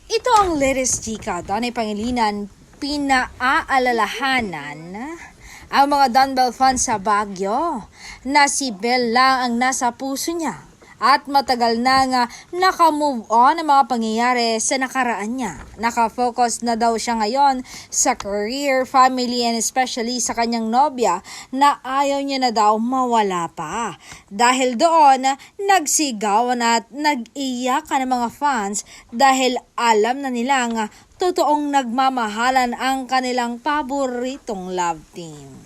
Ito ang latest chika, Danay Pangilinan, pinaaalalahanan ang mga Dunbell fans sa Baguio na si Bell lang ang nasa puso niya at matagal na nga naka-move on ang mga pangyayari sa nakaraan niya. Nakafocus na daw siya ngayon sa career, family, and especially sa kanyang nobya na ayaw niya na daw mawala pa. Dahil doon, nagsigawan at nag-iyakan ang mga fans dahil alam na nilang totoong nagmamahalan ang kanilang paboritong love team.